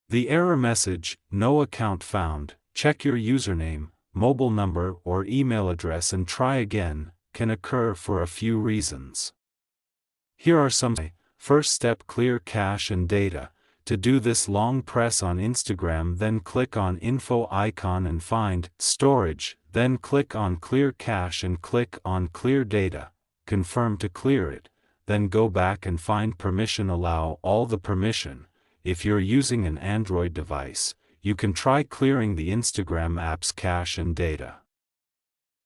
The error message, "No account found," check your username, mobile number or email address and try again, can occur for a few reasons. Here are some. First step, clear cache and data. To do this, long press on Instagram, then click on info icon and find storage, then click on clear cache and click on clear data, confirm to clear it, then go back and find permission, allow all the permission. If you're using an Android device, you can try clearing the Instagram app's cache and data.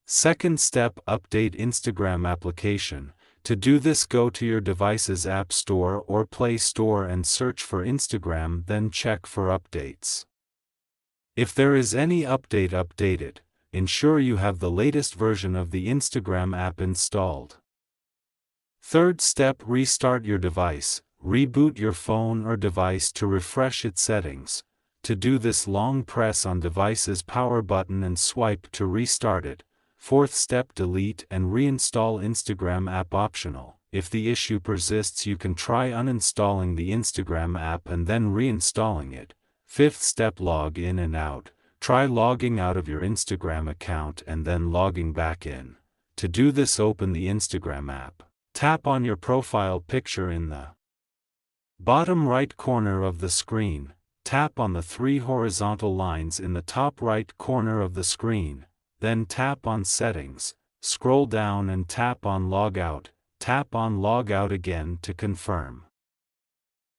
Second step, update Instagram application. To do this, go to your device's App Store or Play Store and search for Instagram, then check for updates. If there is any update, update it. Ensure you have the latest version of the Instagram app installed. Third step, restart your device. Reboot your phone or device to refresh its settings. To do this, long press on device's power button and swipe to restart it. Fourth step, delete and reinstall Instagram app, optional. If the issue persists, you can try uninstalling the Instagram app and then reinstalling it. Fifth step, log in and out. Try logging out of your Instagram account and then logging back in. To do this, open the Instagram app. Tap on your profile picture in the bottom right corner of the screen. Tap on the three horizontal lines in the top right corner of the screen. Then tap on Settings, scroll down and tap on Log Out. Tap on Log Out again to confirm.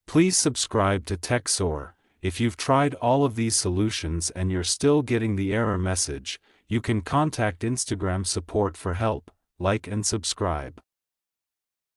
Please subscribe to TechSoar. If you've tried all of these solutions and you're still getting the error message, you can contact Instagram support for help. Like and subscribe.